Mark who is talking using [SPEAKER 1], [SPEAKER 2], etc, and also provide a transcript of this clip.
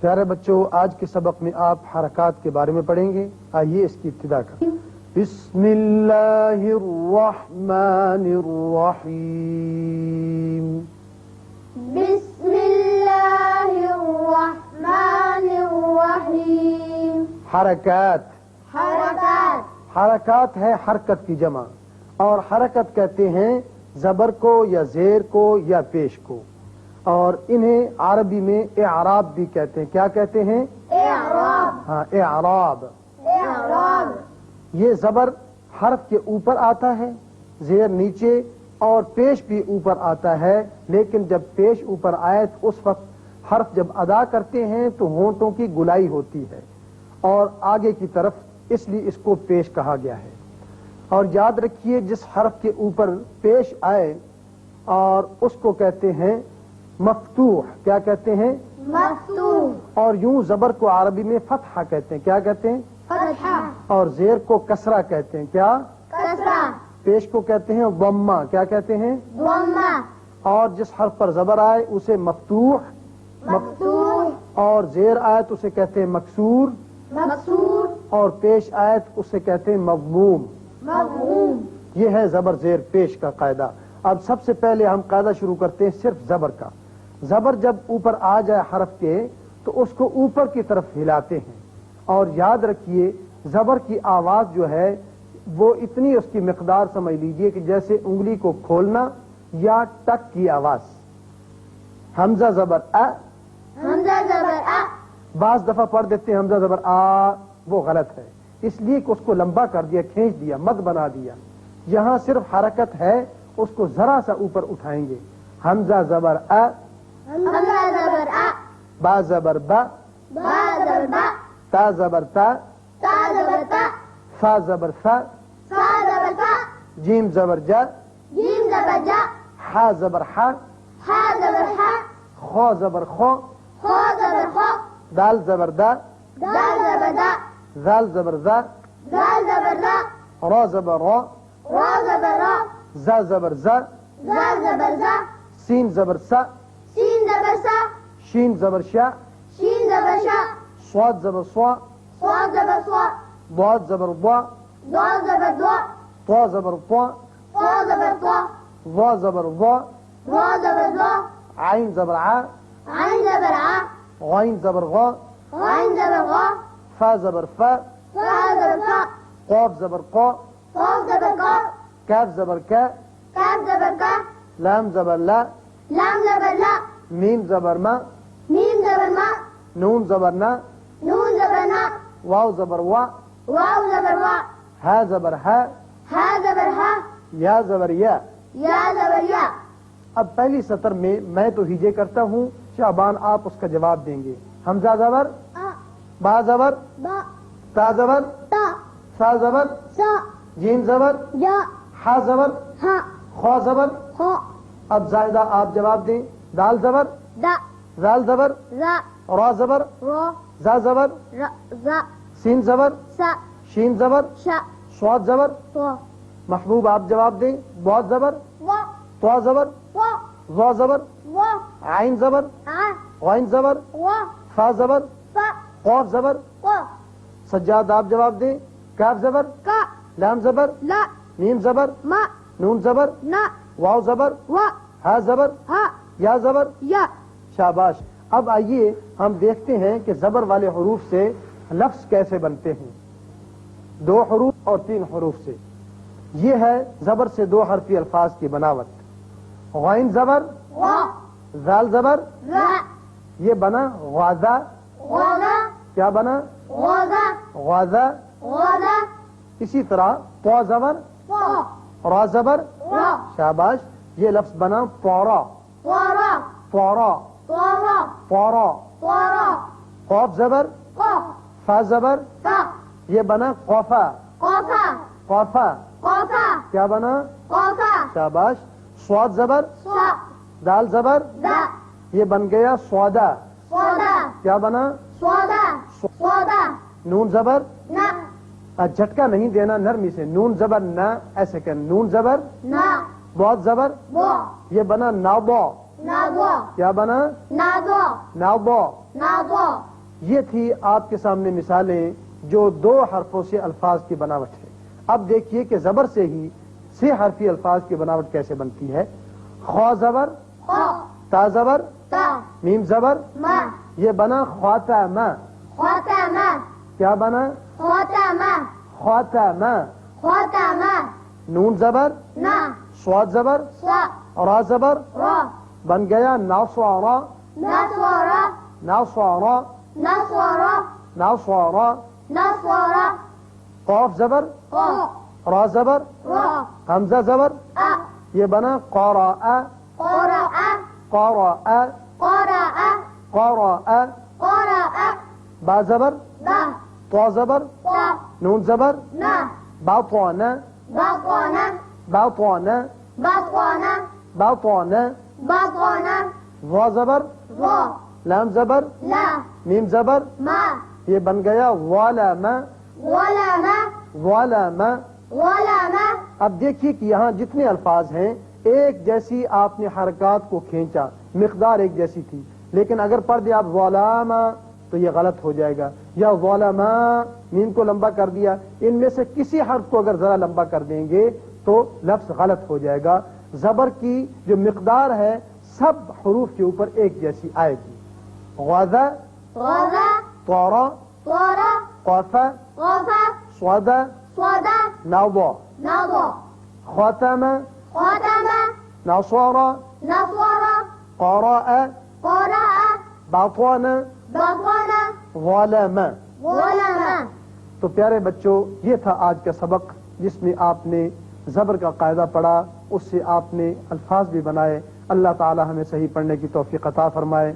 [SPEAKER 1] پیارے بچوں، آج کے سبق میں آپ حرکات کے بارے میں پڑھیں گے. آئیے اس کی ابتدا کریں. بسم اللہ الرحمن الرحیم.
[SPEAKER 2] بسم اللہ الرحمن الرحیم.
[SPEAKER 1] حرکات. حرکات ہے حرکت کی جمع، اور حرکت کہتے ہیں زبر کو یا زیر کو یا پیش کو، اور انہیں عربی میں اعراب بھی کہتے ہیں. کیا کہتے ہیں؟
[SPEAKER 2] اعراب.
[SPEAKER 1] ہاں، اعراب.
[SPEAKER 2] اعراب.
[SPEAKER 1] یہ زبر حرف کے اوپر آتا ہے، زیر نیچے، اور پیش بھی اوپر آتا ہے. لیکن جب پیش اوپر آئے تو اس وقت حرف جب ادا کرتے ہیں تو ہونٹوں کی گلائی ہوتی ہے اور آگے کی طرف، اس لیے اس کو پیش کہا گیا ہے. اور یاد رکھیے جس حرف کے اوپر پیش آئے اور اس کو کہتے ہیں مفتوح. کیا کہتے ہیں؟
[SPEAKER 2] مفتوح.
[SPEAKER 1] اور یوں زبر کو عربی میں فتحہ کہتے ہیں. کیا کہتے ہیں؟
[SPEAKER 2] فتحہ.
[SPEAKER 1] اور زیر کو کسرہ کہتے ہیں. کیا؟
[SPEAKER 2] کسرہ.
[SPEAKER 1] پیش کو کہتے ہیں ضمہ. کیا کہتے ہیں؟
[SPEAKER 2] ضمہ.
[SPEAKER 1] اور جس حرف پر زبر آئے اسے مفتوح،
[SPEAKER 2] مفتوح.
[SPEAKER 1] اور زیر آئے تو اسے کہتے ہیں مکسور،
[SPEAKER 2] مکسور.
[SPEAKER 1] اور پیش آئے تو اسے کہتے ہیں مضموم.
[SPEAKER 2] مضموم.
[SPEAKER 1] یہ ہے زبر زیر پیش کا قاعدہ. اب سب سے پہلے ہم قاعدہ شروع کرتے ہیں صرف زبر کا. زبر جب اوپر آ جائے حرف کے تو اس کو اوپر کی طرف ہلاتے ہیں، اور یاد رکھیے زبر کی آواز جو ہے وہ اتنی، اس کی مقدار سمجھ لیجئے کہ جیسے انگلی کو کھولنا یا ٹک کی آواز. حمزہ زبر ا،
[SPEAKER 2] حمزہ زبر ا.
[SPEAKER 1] بعض دفعہ پڑھ دیتے ہیں حمزہ زبر آ، وہ غلط ہے، اس لیے کہ اس کو لمبا کر دیا، کھینچ دیا، مد بنا دیا. یہاں صرف حرکت ہے، اس کو ذرا سا اوپر اٹھائیں گے. حمزہ زبر ا،
[SPEAKER 2] حمزہ زبر ا.
[SPEAKER 1] با زبر با،
[SPEAKER 2] با زبر با.
[SPEAKER 1] تا زبر تا،
[SPEAKER 2] تا زبر تا.
[SPEAKER 1] فا زبر فا،
[SPEAKER 2] فا زبر فا.
[SPEAKER 1] جیم زبر جا،
[SPEAKER 2] جیم زبر جا.
[SPEAKER 1] حا زبر حا،
[SPEAKER 2] حا زبر حا.
[SPEAKER 1] خو زبر خو،
[SPEAKER 2] خو زبر خو.
[SPEAKER 1] دال زبر دا،
[SPEAKER 2] دال زبر دا.
[SPEAKER 1] زال زبر زا،
[SPEAKER 2] زال زبر دا.
[SPEAKER 1] را زبر را،
[SPEAKER 2] را زبر را.
[SPEAKER 1] زا زبر زا،
[SPEAKER 2] زا زبر زا.
[SPEAKER 1] سین زبر سا،
[SPEAKER 2] سین زبر سا.
[SPEAKER 1] شین زبر شا،
[SPEAKER 2] شین زبر شا.
[SPEAKER 1] صاد زبر صوا،
[SPEAKER 2] صاد زبر صا.
[SPEAKER 1] ضاد زبر ضا،
[SPEAKER 2] ضاد زبر ضا.
[SPEAKER 1] طا زبر طا،
[SPEAKER 2] طا زبر طا.
[SPEAKER 1] ظا زبر ظا،
[SPEAKER 2] ظا زبر ظا.
[SPEAKER 1] عین زبر ع،
[SPEAKER 2] عین زبر ع.
[SPEAKER 1] غین زبر غا،
[SPEAKER 2] غین زبر غا.
[SPEAKER 1] فا زبر فا،
[SPEAKER 2] فا زبر فا.
[SPEAKER 1] قاف زبر قا،
[SPEAKER 2] قاف زبر قا.
[SPEAKER 1] کاف زبر کا،
[SPEAKER 2] کاف زبر کا.
[SPEAKER 1] لام زبر لا،
[SPEAKER 2] لام زبر لا.
[SPEAKER 1] میم زبر ما،
[SPEAKER 2] میم زبر ما.
[SPEAKER 1] نون زبر نا،
[SPEAKER 2] نون زبر نا.
[SPEAKER 1] واو زبر وا،
[SPEAKER 2] واو زبر وا.
[SPEAKER 1] ہا زبر ہا،
[SPEAKER 2] ہا زبر ہا.
[SPEAKER 1] یا زبر یا.
[SPEAKER 2] یا زبر یا.
[SPEAKER 1] اب پہلی سطر میں تو ہیجے کرتا ہوں، شعبان آپ اس کا جواب دیں گے. حمزہ زبر،
[SPEAKER 2] ا.
[SPEAKER 1] با زبر،
[SPEAKER 2] با.
[SPEAKER 1] تا زبر،
[SPEAKER 2] تا.
[SPEAKER 1] سا زبر،
[SPEAKER 2] سا.
[SPEAKER 1] جیم زبر،
[SPEAKER 2] یا.
[SPEAKER 1] ہا زبر،
[SPEAKER 2] ہا.
[SPEAKER 1] خوا زبر.
[SPEAKER 2] خا.
[SPEAKER 1] اب زائدہ آپ جواب دیں. دال زبر،
[SPEAKER 2] دا.
[SPEAKER 1] زال زبر،
[SPEAKER 2] را.
[SPEAKER 1] را زبر،
[SPEAKER 2] را.
[SPEAKER 1] زا زبر،
[SPEAKER 2] را. زا.
[SPEAKER 1] سین زبر،
[SPEAKER 2] سا.
[SPEAKER 1] شین زبر،
[SPEAKER 2] شا.
[SPEAKER 1] صاد زبر.
[SPEAKER 2] طا.
[SPEAKER 1] محبوب آپ جواب دیں. ضاد زبر،
[SPEAKER 2] وا.
[SPEAKER 1] طا زبر،
[SPEAKER 2] وا.
[SPEAKER 1] ظا زبر،
[SPEAKER 2] وا.
[SPEAKER 1] عین زبر،
[SPEAKER 2] ع.
[SPEAKER 1] غین زبر،
[SPEAKER 2] وا.
[SPEAKER 1] فا زبر،
[SPEAKER 2] فا.
[SPEAKER 1] قاف زبر.
[SPEAKER 2] وا.
[SPEAKER 1] سجاد آپ جواب دیں. کاف زبر،
[SPEAKER 2] کا.
[SPEAKER 1] لام زبر،
[SPEAKER 2] لا.
[SPEAKER 1] میم زبر،
[SPEAKER 2] ما.
[SPEAKER 1] نون زبر،
[SPEAKER 2] نا.
[SPEAKER 1] واو زبر،
[SPEAKER 2] وا.
[SPEAKER 1] ہا زبر،
[SPEAKER 2] ہا.
[SPEAKER 1] یا زبر.
[SPEAKER 2] یا.
[SPEAKER 1] شاباش. اب آئیے ہم دیکھتے ہیں کہ زبر والے حروف سے لفظ کیسے بنتے ہیں. 2 حروف اور 3 حروف سے. یہ ہے زبر سے 2 حرفی الفاظ کی بناوٹ. غین زبر،
[SPEAKER 2] وا.
[SPEAKER 1] زال زبر،
[SPEAKER 2] را.
[SPEAKER 1] یہ بنا غازہ.
[SPEAKER 2] غازا.
[SPEAKER 1] کیا بنا؟
[SPEAKER 2] غازا.
[SPEAKER 1] غازہ.
[SPEAKER 2] غازا.
[SPEAKER 1] اسی طرح طا زبر،
[SPEAKER 2] وا.
[SPEAKER 1] را زبر.
[SPEAKER 2] را.
[SPEAKER 1] شاباش. یہ لفظ بنا طارا.
[SPEAKER 2] طارا.
[SPEAKER 1] طارا.
[SPEAKER 2] طارا.
[SPEAKER 1] طارا.
[SPEAKER 2] طارا.
[SPEAKER 1] قاف زبر،
[SPEAKER 2] قاف.
[SPEAKER 1] فا زبر،
[SPEAKER 2] فا.
[SPEAKER 1] یہ بنا قافا.
[SPEAKER 2] قافا.
[SPEAKER 1] قافا.
[SPEAKER 2] قافا.
[SPEAKER 1] کیا بنا؟
[SPEAKER 2] قافا.
[SPEAKER 1] شاباش. صاد زبر،
[SPEAKER 2] صا.
[SPEAKER 1] دال زبر،
[SPEAKER 2] دا.
[SPEAKER 1] یہ بن گیا سودا.
[SPEAKER 2] صودا.
[SPEAKER 1] کیا بنا؟
[SPEAKER 2] صودا. صودا.
[SPEAKER 1] نون زبر،
[SPEAKER 2] نا.
[SPEAKER 1] جھٹکا نہیں دینا، نرمی سے. نون زبر نہ، ایسے کہ نون زبر،
[SPEAKER 2] نا.
[SPEAKER 1] بہت زبر،
[SPEAKER 2] بو.
[SPEAKER 1] یہ بنا نابو.
[SPEAKER 2] نابو.
[SPEAKER 1] کیا بنا؟
[SPEAKER 2] نابو.
[SPEAKER 1] نابو.
[SPEAKER 2] نابو.
[SPEAKER 1] یہ تھی آپ کے سامنے مثالیں جو دو حرفوں سے الفاظ کی بناوٹ ہے. اب دیکھیے کہ زبر سے ہی 6 حرفی الفاظ کی بناوٹ کیسے بنتی ہے. خا زبر،
[SPEAKER 2] خا
[SPEAKER 1] تا زبر،
[SPEAKER 2] تا
[SPEAKER 1] میم زبر،
[SPEAKER 2] ما
[SPEAKER 1] یہ بنا خواتم.
[SPEAKER 2] خاتم
[SPEAKER 1] کیا بنا؟
[SPEAKER 2] خاتم
[SPEAKER 1] خواتم.
[SPEAKER 2] خاتم
[SPEAKER 1] نون زبر،
[SPEAKER 2] نا
[SPEAKER 1] صاد زبر،
[SPEAKER 2] صا
[SPEAKER 1] را زبر،
[SPEAKER 2] را
[SPEAKER 1] بن گیا ناصارا.
[SPEAKER 2] نصارى
[SPEAKER 1] ناصارا،
[SPEAKER 2] نصارى
[SPEAKER 1] ناصارا.
[SPEAKER 2] نصارى
[SPEAKER 1] قاف زبر،
[SPEAKER 2] قا
[SPEAKER 1] را زبر،
[SPEAKER 2] را
[SPEAKER 1] حمزہ زبر، یہ بنا قرأ.
[SPEAKER 2] قرأ
[SPEAKER 1] قرأ،
[SPEAKER 2] قرأ
[SPEAKER 1] قرأ.
[SPEAKER 2] قرأ
[SPEAKER 1] با زبر،
[SPEAKER 2] با
[SPEAKER 1] طا زبر،
[SPEAKER 2] طا
[SPEAKER 1] نون زبر،
[SPEAKER 2] نا
[SPEAKER 1] بطن،
[SPEAKER 2] بطن
[SPEAKER 1] بطن،
[SPEAKER 2] بطن
[SPEAKER 1] بطن.
[SPEAKER 2] بطن
[SPEAKER 1] وا زبر،
[SPEAKER 2] را
[SPEAKER 1] لام زبر،
[SPEAKER 2] لا
[SPEAKER 1] میم زبر،
[SPEAKER 2] ما
[SPEAKER 1] یہ بن گیا ظلم.
[SPEAKER 2] ظلم
[SPEAKER 1] ظلم.
[SPEAKER 2] ظلم
[SPEAKER 1] اب دیکھیے کہ یہاں جتنے الفاظ ہیں ایک جیسی آپ نے حرکات کو کھینچا، مقدار ایک جیسی تھی، لیکن اگر پڑھ دیا آپ ظلم تو یہ غلط ہو جائے گا. یا ظلم میم کو لمبا کر دیا، ان میں سے کسی حرف کو اگر ذرا لمبا کر دیں گے تو لفظ غلط ہو جائے گا. زبر کی جو مقدار ہے سب حروف کے اوپر ایک جیسی آئے گی. غذا،
[SPEAKER 2] غذا
[SPEAKER 1] طارا،
[SPEAKER 2] طارا
[SPEAKER 1] قافا،
[SPEAKER 2] قفا
[SPEAKER 1] صدا،
[SPEAKER 2] صدا
[SPEAKER 1] نوضا.
[SPEAKER 2] نضا
[SPEAKER 1] ختم،
[SPEAKER 2] ختم
[SPEAKER 1] نصارى،
[SPEAKER 2] نصارى
[SPEAKER 1] قرأ،
[SPEAKER 2] قرأ
[SPEAKER 1] بطن،
[SPEAKER 2] بطن
[SPEAKER 1] ظلم.
[SPEAKER 2] ظلم.
[SPEAKER 1] تو پیارے بچوں، یہ تھا آج کا سبق جس میں آپ نے زبر کا قاعدہ پڑھا، اس سے آپ نے الفاظ بھی بنائے. اللہ تعالی ہمیں صحیح پڑھنے کی توفیق عطا فرمائے.